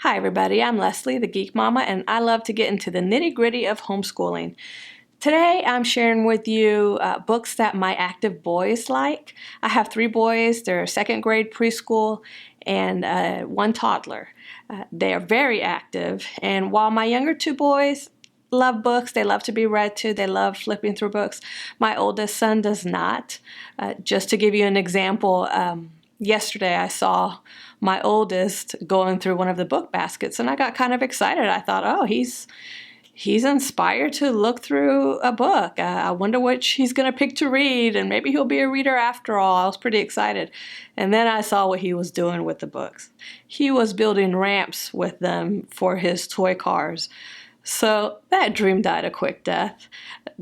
Hi everybody, I'm Leslie, the Geek Mama, and I love to get into the nitty-gritty of homeschooling. Today I'm sharing with you books that my active boys like. I have 3 boys, they're second grade preschool, and one toddler. They are very active, and while my younger 2 boys love books, they love to be read to, they love flipping through books, my oldest son does not. Just to give you an example, yesterday I saw my oldest going through one of the book baskets and I got kind of excited. I thought, oh, he's inspired to look through a book. I wonder which he's going to pick to read, and maybe he'll be a reader after all. I was pretty excited. And then I saw what he was doing with the books. He was building ramps with them for his toy cars. So that dream died a quick death.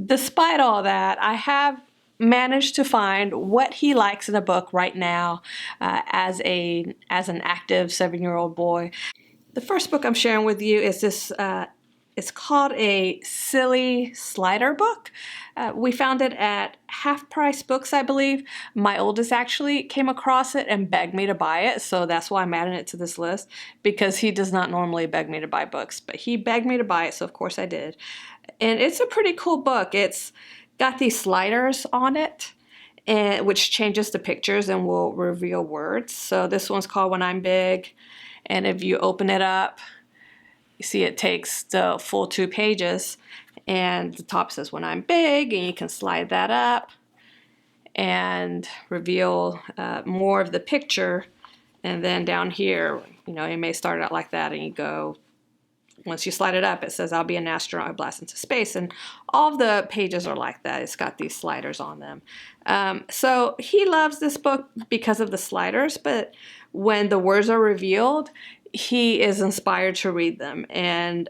Despite all that, I have managed to find what he likes in a book right now as an active 7-year-old boy. The first book I'm sharing with you is this. It's called a silly slider book. We found it at Half Price Books, I believe. My oldest actually came across it and begged me to buy it, so that's why I'm adding it to this list, because he does not normally beg me to buy books, but he begged me to buy it, so of course I did. And it's a pretty cool book. It's got these sliders on it, which changes the pictures and will reveal words. So this one's called When I'm Big, and if you open it up, you see it takes the full 2 pages, and the top says When I'm Big, and you can slide that up and reveal more of the picture. And then down here, it may start out like that, and you go, once you slide it up, it says, I'll be an astronaut, I blast into space. And all of the pages are like that. It's got these sliders on them. So he loves this book because of the sliders, but when the words are revealed, he is inspired to read them. And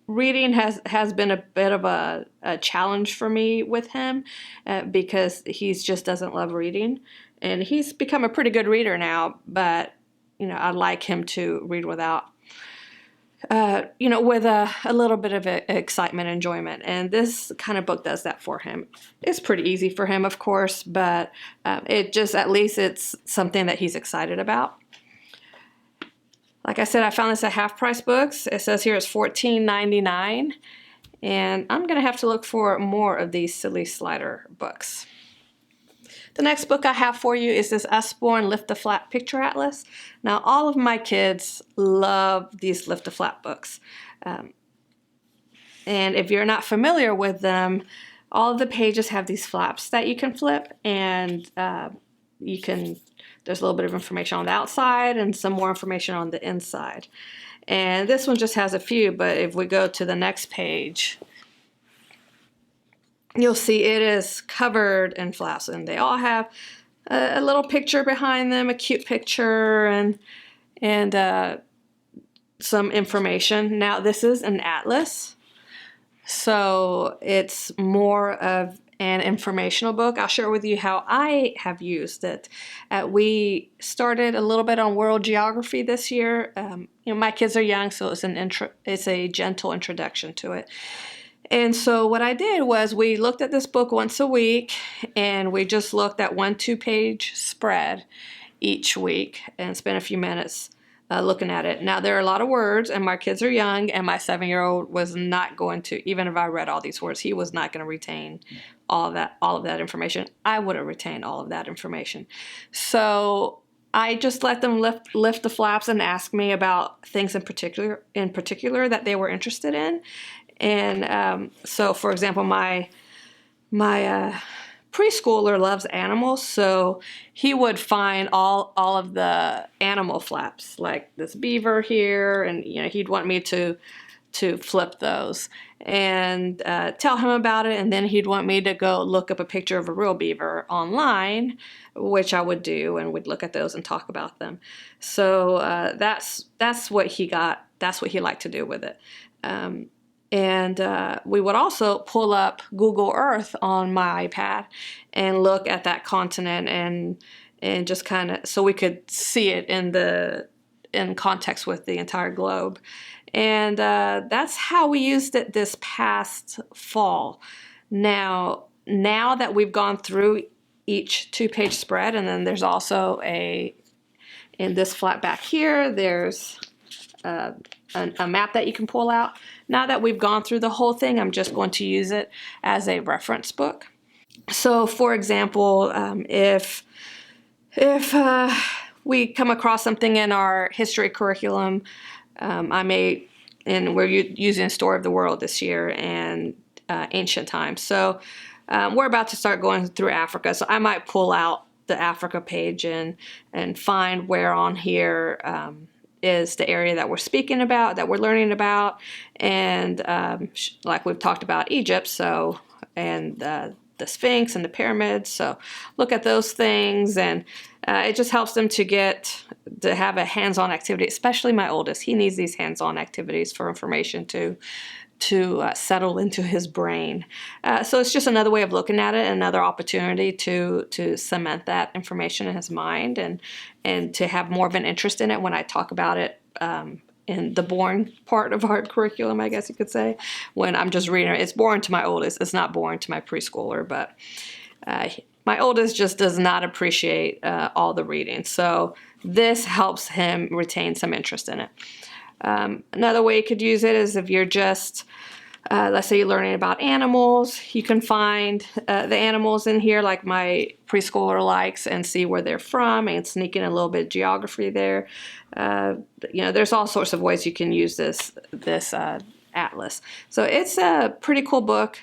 reading has been a bit of a challenge for me with him because he just doesn't love reading. And he's become a pretty good reader now, but I'd like him to read without with a little bit of excitement, enjoyment. And this kind of book does that for him. It's pretty easy for him, of course, but at least it's something that he's excited about. Like I said, I found this at Half Price Books. It says here it's $14.99, and I'm going to have to look for more of these silly slider books. The next book I have for you is this Usborne Lift the Flap Picture Atlas. Now, all of my kids love these Lift the Flap books. And if you're not familiar with them, all of the pages have these flaps that you can flip, and there's a little bit of information on the outside and some more information on the inside. And this one just has a few, but if we go to the next page, you'll see it is covered in flaps, and they all have a little picture behind them, a cute picture, and some information. Now, this is an atlas, so it's more of an informational book. I'll share with you how I have used it. We started a little bit on world geography this year. My kids are young, so it's a gentle introduction to it. And so what I did was we looked at this book once a week, and we just looked at 1 2-page spread each week and spent a few minutes looking at it. Now, there are a lot of words, and my kids are young, and my 7-year-old was not going to, even if I read all these words, he was not going to retain all of that information. I would have retained all of that information. So I just let them lift the flaps and ask me about things in particular that they were interested in. And so, for example, my preschooler loves animals, so he would find all of the animal flaps, like this beaver here, and he'd want me to flip those and tell him about it, and then he'd want me to go look up a picture of a real beaver online, which I would do, and we'd look at those and talk about them. So that's what he got. That's what he liked to do with it. And we would also pull up Google Earth on my iPad and look at that continent and just kind of so we could see it in context with the entire globe. And that's how we used it this past fall. Now that we've gone through each 2-page spread, and then there's also in this flat back here, there's a map that you can pull out. Now that we've gone through the whole thing, I'm just going to use it as a reference book. So, for example, if we come across something in our history curriculum, and we're using Story of the World this year and ancient times. So we're about to start going through Africa. So I might pull out the Africa page and find where on here is the area that we're speaking about, that we're learning about, and like we've talked about Egypt. So and the Sphinx and the pyramids. So look at those things, and it just helps them to have a hands-on activity, especially my oldest. He needs these hands-on activities for information to settle into his brain. So it's just another way of looking at it, another opportunity to cement that information in his mind and to have more of an interest in it when I talk about it in the boring part of our curriculum, I guess you could say. When I'm just reading it, it's boring to my oldest. It's not boring to my preschooler, but my oldest just does not appreciate all the reading. So this helps him retain some interest in it. Another way you could use it is if you're just, let's say you're learning about animals, you can find the animals in here like my preschooler likes and see where they're from and sneak in a little bit of geography there. There's all sorts of ways you can use this atlas. So it's a pretty cool book.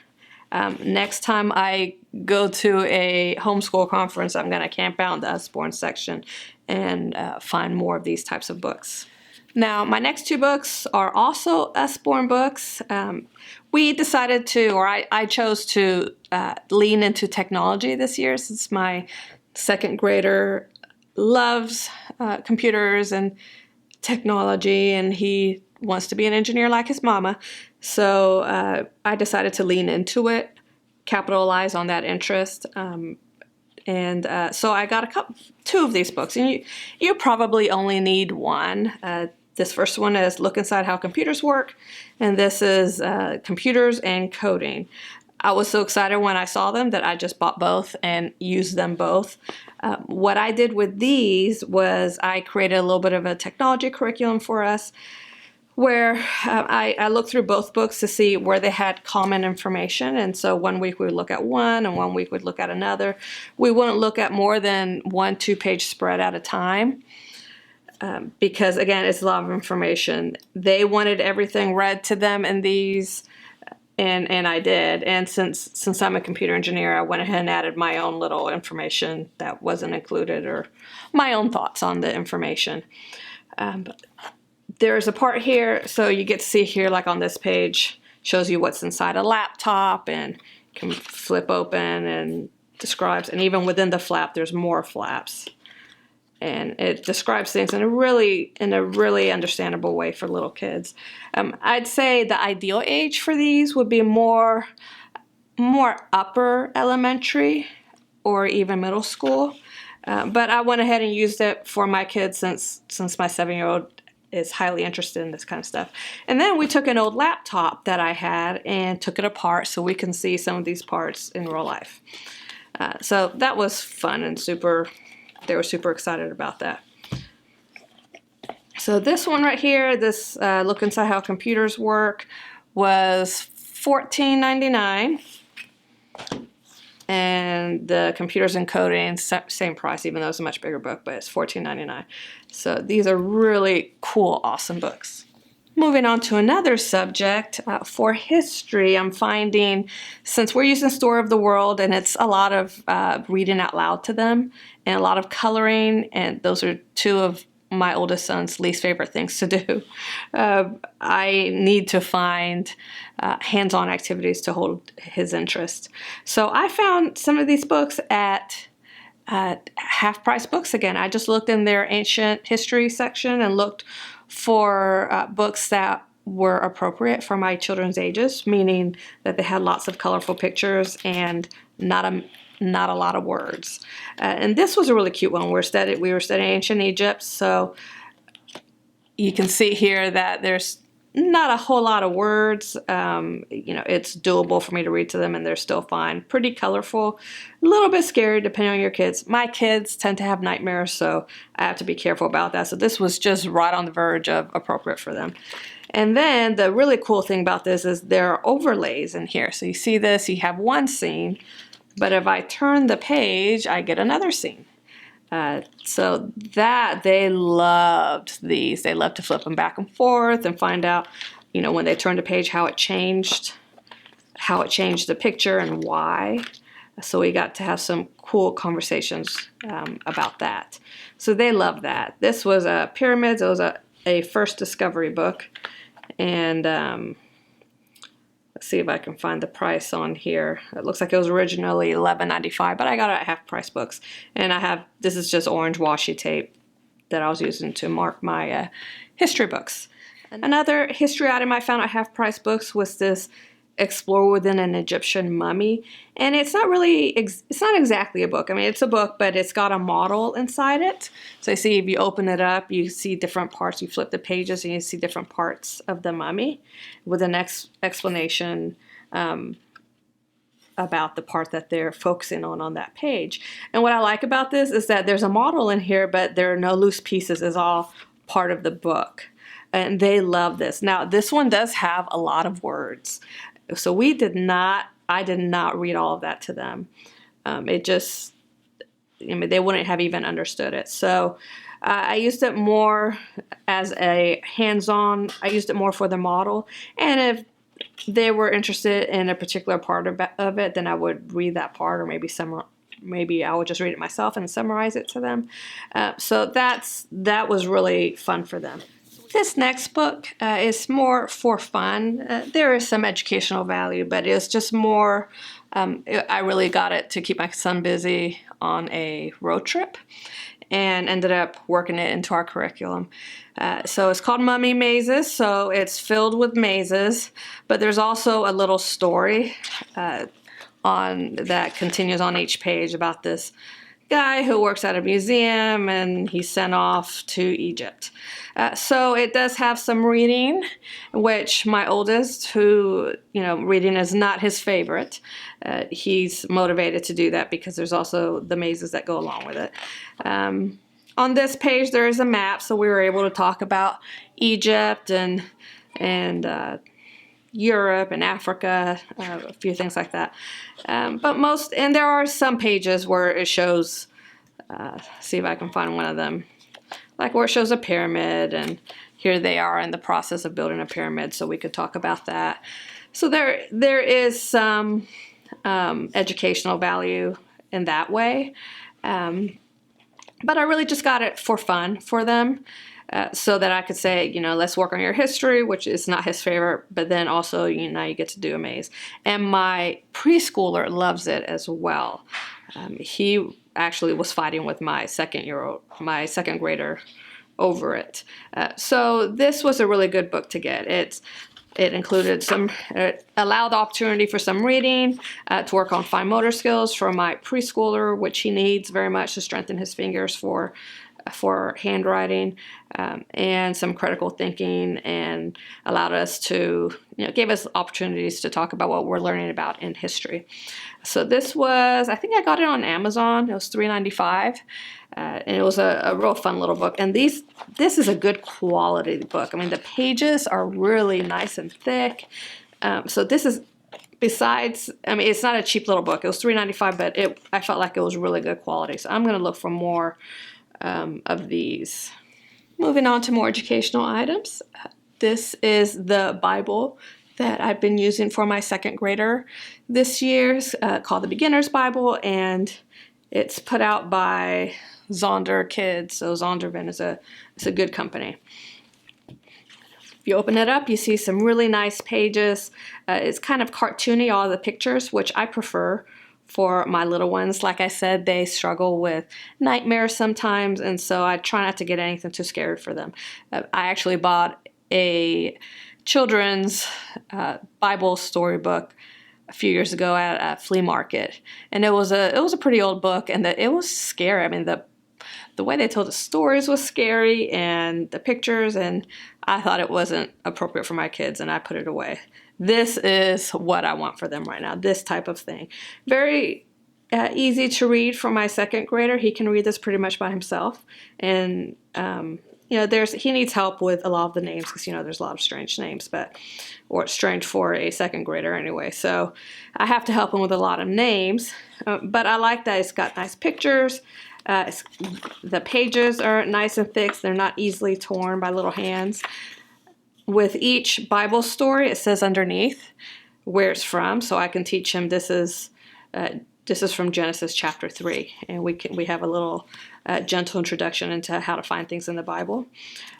Next time I go to a homeschool conference, I'm going to camp out in the Usborne section and find more of these types of books. Now, my next two books are also Usborne books. We decided I chose to lean into technology this year since my second grader loves computers and technology, and he wants to be an engineer like his mama. So I decided to lean into it, capitalize on that interest. So I got two of these books, and you probably only need one. This first one is Look Inside How Computers Work, and this is Computers and Coding. I was so excited when I saw them that I just bought both and used them both. What I did with these was I created a little bit of a technology curriculum for us where I looked through both books to see where they had common information. And so one week we would look at one and one week we'd look at another. We wouldn't look at more than 1-2 page spread at a time. Because again, it's a lot of information. They wanted everything read to them in these, and I did. And since I'm a computer engineer, I went ahead and added my own little information that wasn't included, or my own thoughts on the information. But there's a part here, so you get to see here, like on this page, shows you what's inside a laptop, and can flip open and describes. And even within the flap, there's more flaps. And it describes things in a really understandable way for little kids. I'd say the ideal age for these would be more upper elementary or even middle school. But I went ahead and used it for my kids since my 7-year-old is highly interested in this kind of stuff. And then we took an old laptop that I had and took it apart so we can see some of these parts in real life. So that was fun and they were super excited about that. So this one right here, this Look Inside How Computers Work, was $14.99. And the Computers and Coding, same price, even though it's a much bigger book, but it's $14.99. So these are really cool, awesome books. Moving on to another subject, for history, I'm finding, since we're using Story of the World, and it's a lot of reading out loud to them, and a lot of coloring, and those are two of my oldest son's least favorite things to do. I need to find hands-on activities to hold his interest. So I found some of these books at half-price books again. I just looked in their ancient history section and looked for books that were appropriate for my children's ages, meaning that they had lots of colorful pictures and not a lot of words. And this was a really cute one. We were studying ancient Egypt, so you can see here that there's not a whole lot of words. It's doable for me to read to them and they're still fine. Pretty colorful, a little bit scary depending on your kids. My kids tend to have nightmares, so I have to be careful about that. So this was just right on the verge of appropriate for them. And then the really cool thing about this is there are overlays in here. So you see this, you have one scene, but if I turn the page, I get another scene. So that they loved these. They loved to flip them back and forth and find out, when they turned the page, how it changed the picture and why. So we got to have some cool conversations about that. So they love that. This was Pyramids. It was a first discovery book. And let's see if I can find the price on here. It looks like it was originally $11.95, but I got it at half price books. And this is just orange washi tape that I was using to mark my history books. Another history item I found at half price books was this Explore Within an Egyptian Mummy. And it's not exactly a book. I mean, it's a book, but it's got a model inside it. So you see, if you open it up, you see different parts. You flip the pages and you see different parts of the mummy with an explanation about the part that they're focusing on that page. And what I like about this is that there's a model in here, but there are no loose pieces. It's all part of the book. And they love this. Now, this one does have a lot of words. So I did not read all of that to them. They wouldn't have even understood it. So I used it more as a hands-on. I used it more for the model. And if they were interested in a particular part of it, then I would read that part, or maybe I would just read it myself and summarize it to them. So that was really fun for them. This next book is more for fun. There is some educational value, but it's just more, I really got it to keep my son busy on a road trip and ended up working it into our curriculum. So it's called Mummy Mazes, so it's filled with mazes, but there's also a little story that continues on each page about this guy who works at a museum and he's sent off to Egypt. So it does have some reading, which my oldest, who, reading is not his favorite, he's motivated to do that because there's also the mazes that go along with it. On this page, there is a map, so we were able to talk about Egypt and Europe and Africa, a few things like that. And there are some pages where it shows, see if I can find one of them, like where it shows a pyramid, and here they are in the process of building a pyramid, so we could talk about that. So there is some educational value in that way. But I really just got it for fun for them. So that I could say, let's work on your history, which is not his favorite, but then also, now you get to do a maze. And my preschooler loves it as well. He actually was fighting with my second grader over it. So this was a really good book to get. It included it allowed the opportunity for some reading, to work on fine motor skills for my preschooler, which he needs very much to strengthen his fingers for handwriting, and some critical thinking, and allowed us to, gave us opportunities to talk about what we're learning about in history. So this was, I think I got it on Amazon. It was $3.95, and it was a real fun little book. And this is a good quality book. I mean, the pages are really nice and thick. So this is, it's not a cheap little book. It was $3.95, but I felt like it was really good quality. So I'm going to look for more of these. Moving on to more educational items. This is the Bible that I've been using for my second grader this year, called the Beginner's Bible, and it's put out by Zonder Kids. So Zondervan is a good company. If you open it up, you see some really nice pages. It's kind of cartoony, all the pictures, which I prefer for my little ones. Like I said, they struggle with nightmares sometimes, and so I try not to get anything too scary for them. I actually bought a children's Bible storybook a few years ago at a flea market, and it was a pretty old book, and it was scary. I mean, the way they told the stories was scary, and the pictures, and I thought it wasn't appropriate for my kids, and I put it away. This is what I want for them right now, this type of thing. Very easy to read for my second grader. He can read this pretty much by himself, and he needs help with a lot of the names because there's a lot of strange names, or it's strange for a second grader anyway. So I have to help him with a lot of names, but I like that it's got nice pictures. The pages are nice and thick. They're not easily torn by little hands. With each Bible story, it says underneath where it's from, so I can teach him this is from Genesis chapter 3, and we have a little gentle introduction into how to find things in the Bible.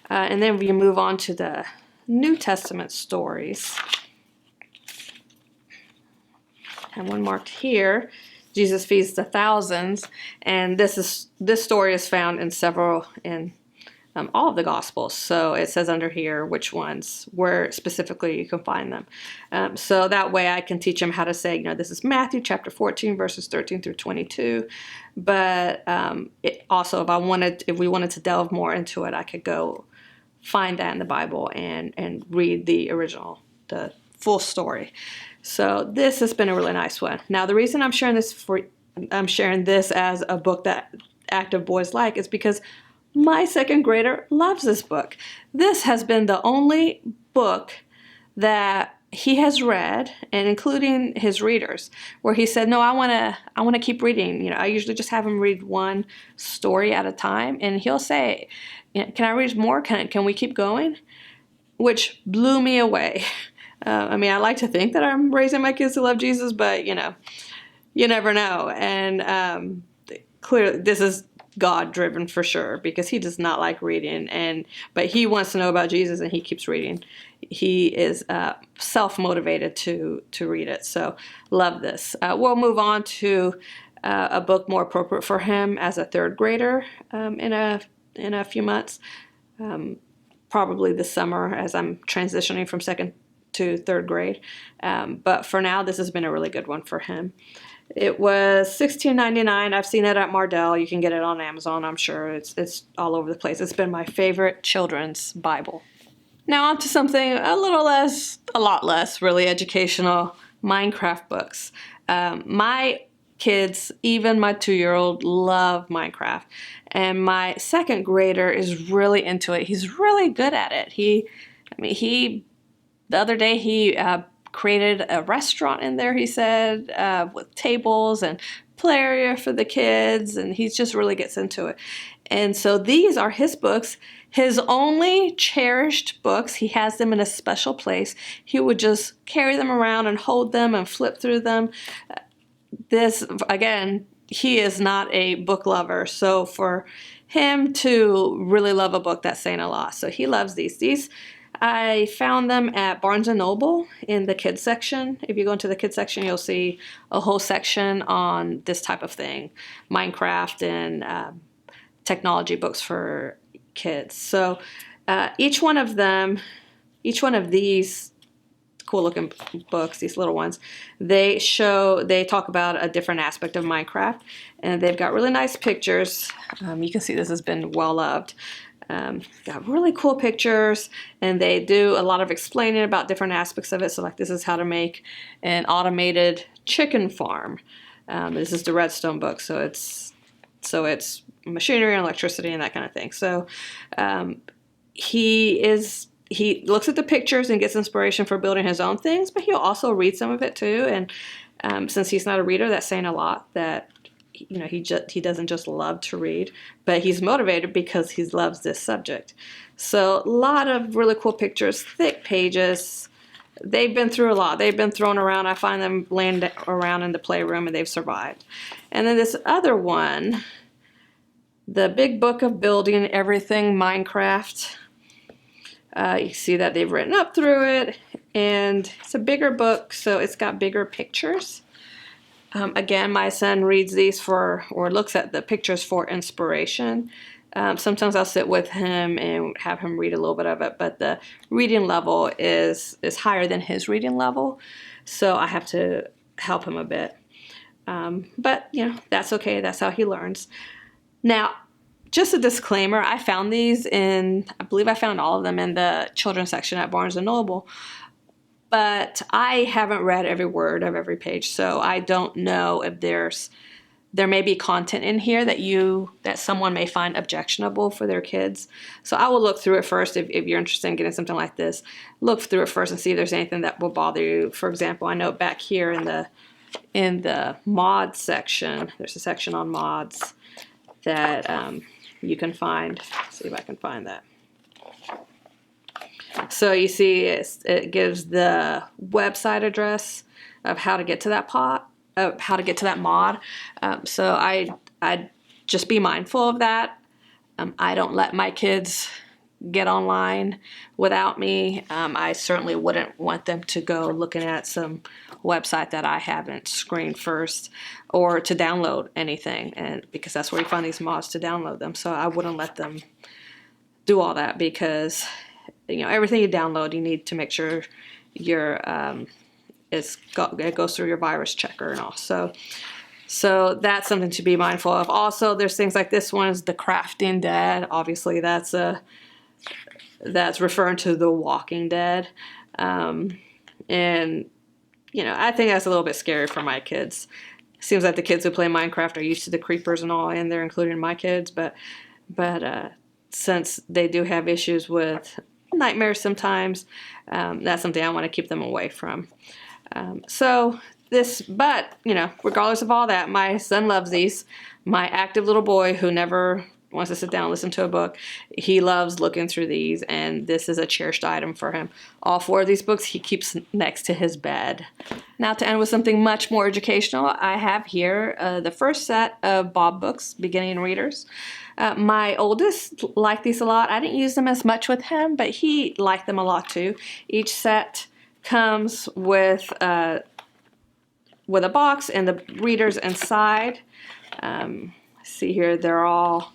And then we move on to the New Testament stories. And one marked here, Jesus feeds the thousands, and this story is found in all of the Gospels. So it says under here which ones, where specifically you can find them. So that way I can teach them how to say, this is Matthew chapter 14, verses 13 through 22. But also, if we wanted to delve more into it, I could go find that in the Bible and read the full story. So this has been a really nice one. Now, the reason I'm sharing this as a book that active boys like is because my second grader loves this book. This has been the only book that he has read, and including his readers, where he said, no, I want to keep reading. I usually just have him read one story at a time, and he'll say, can I read more? Can we keep going? Which blew me away. I like to think that I'm raising my kids to love Jesus, but you never know. And clearly, this is God-driven for sure, because he does not like reading, but he wants to know about Jesus, and he keeps reading. He is self-motivated to read it. So love this. We'll move on to a book more appropriate for him as a third grader in a few months, probably this summer as I'm transitioning from second to third grade. But for now, this has been a really good one for him. It was $16.99. I've seen it at Mardell. You can get it on Amazon, I'm sure. It's all over the place. It's been my favorite children's Bible. Now on to something a lot less really educational, Minecraft books. My kids, even my 2-year-old, love Minecraft. And my second grader is really into it. He's really good at it. The other day he created a restaurant in there, he said, with tables and play area for the kids, and he just really gets into it. And so these are his books, his only cherished books. He has them in a special place. He would just carry them around and hold them and flip through them. This, again, he is not a book lover, so for him to really love a book, that's saying a lot. So he loves these. I found them at Barnes & Noble in the kids section. If you go into the kids section, you'll see a whole section on this type of thing, Minecraft and technology books for kids. So each one of these cool-looking books, these little ones, they talk about a different aspect of Minecraft, and they've got really nice pictures. You can see this has been well-loved. Got really cool pictures, and they do a lot of explaining about different aspects of it. So like, this is how to make an automated chicken farm. This is the Redstone book, so it's machinery and electricity and that kind of thing. So he looks at the pictures and gets inspiration for building his own things, but he'll also read some of it too. And since he's not a reader, that's saying a lot, that he doesn't just love to read, but he's motivated because he loves this subject. So a lot of really cool pictures, thick pages. They've been through a lot. They've been thrown around. I find them laying around in the playroom, and they've survived. And then this other one, the Big Book of Building Everything Minecraft. You see that they've written up through it, and it's a bigger book, so it's got bigger pictures. Again, my son reads these or looks at the pictures for inspiration. Sometimes I'll sit with him and have him read a little bit of it, but the reading level is higher than his reading level, so I have to help him a bit. But that's okay. That's how he learns. Now, Just a disclaimer, I found these I believe I found all of them in the children's section at Barnes & Noble. But I haven't read every word of every page, so I don't know if there may be content in here that someone may find objectionable for their kids. So I will look through it first if you're interested in getting something like this. Look through it first and see if there's anything that will bother you. For example, I know back here in the mod section, there's a section on mods that you can find. Let's see if I can find that. So you see it gives the website address of how to get to that how to get to that mod. So I just be mindful of that. I don't let my kids get online without me. I certainly wouldn't want them to go looking at some website that I haven't screened first, or to download anything, and because that's where you find these mods to download them. So I wouldn't let them do all that, because everything you download, you need to make sure it goes through your virus checker and all. So that's something to be mindful of. Also, there's things like this one is The Crafting Dead. Obviously, that's referring to The Walking Dead, and I think that's a little bit scary for my kids. Seems like the kids who play Minecraft are used to the creepers and all in there, including my kids. But since they do have issues with nightmares sometimes, that's something I want to keep them away from. But regardless of all that, my son loves these. My active little boy, who never wants to sit down and listen to a book, he loves looking through these, and this is a cherished item for him. All 4 of these books he keeps next to his bed. Now, to end with something much more educational, I have here the first set of Bob books, beginning readers. My oldest liked these a lot. I didn't use them as much with him, but he liked them a lot too. Each set comes with a box and the readers inside. See here, they're all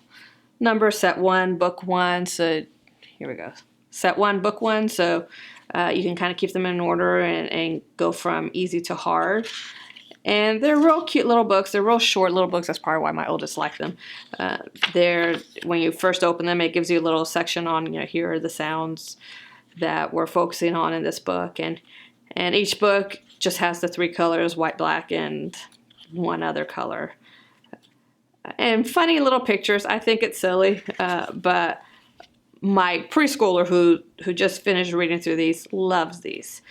numbered, set 1, book 1. So here we go. Set 1, book 1. So you can kind of keep them in order and go from easy to hard. And they're real cute little books. They're real short little books. That's probably why my oldest liked them. When you first open them, it gives you a little section on, here are the sounds that we're focusing on in this book. And each book just has the 3 colors, white, black, and one other color. And funny little pictures. I think it's silly, but my preschooler who just finished reading through these loves these.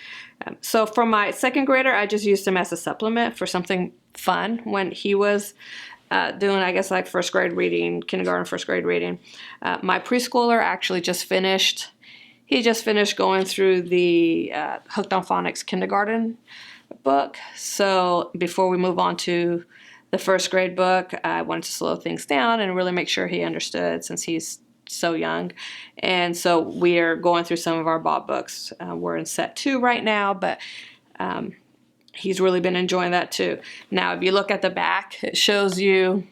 So for my 2nd grader, I just used him as a supplement for something fun when he was doing, I guess, like first grade reading, kindergarten, first grade reading. My preschooler actually just finished. He just finished going through the Hooked on Phonics kindergarten book. So before we move on to the first grade book, I wanted to slow things down and really make sure he understood, since he's so young. And so we are going through some of our Bob books. We're in set 2 right now, but he's really been enjoying that too. Now, if you look at the back, it shows you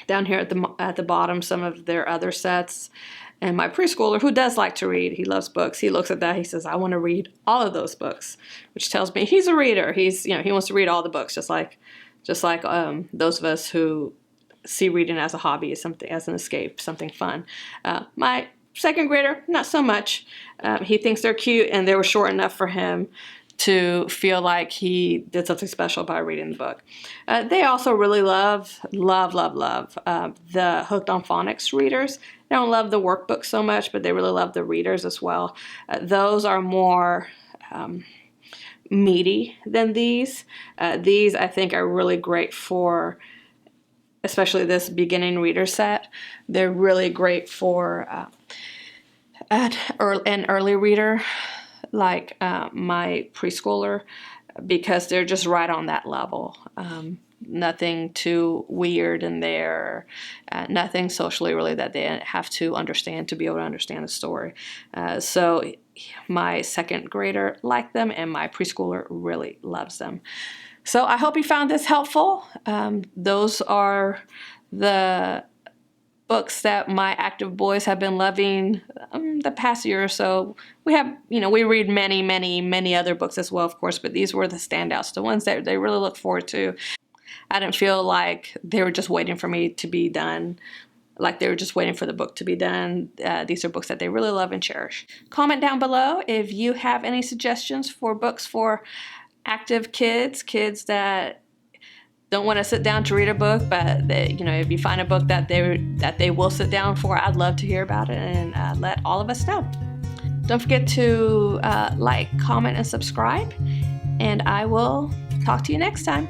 down here at the bottom some of their other sets. And my preschooler, who does like to read, he loves books, he looks at that, he says, I want to read all of those books, which tells me he's a reader. He wants to read all the books, just like those of us who see reading as a hobby, as an escape, something fun. My 2nd grader, not so much. He thinks they're cute, and they were short enough for him to feel like he did something special by reading the book. They also really love the Hooked on Phonics readers. They don't love the workbook so much, but they really love the readers as well. Those are more meaty than these. These, I think, are really great for, especially this beginning reader set. They're really great for an early reader like my preschooler, because they're just right on that level. Nothing too weird in there, nothing socially really that they have to understand to be able to understand the story. So my 2nd grader liked them, and my preschooler really loves them. So I hope you found this helpful. Those are the books that my active boys have been loving the past year or so. We have, we read many other books as well, of course, but these were the standouts, the ones that they really look forward to. I didn't feel like they were just waiting for me to be done like they were just waiting for the book to be done. These are books that they really love and cherish. Comment down below if you have any suggestions for books for active kids, kids that don't want to sit down to read a book, but if you find a book that they will sit down for, I'd love to hear about it and let all of us know. Don't forget to like, comment, and subscribe, and I will talk to you next time.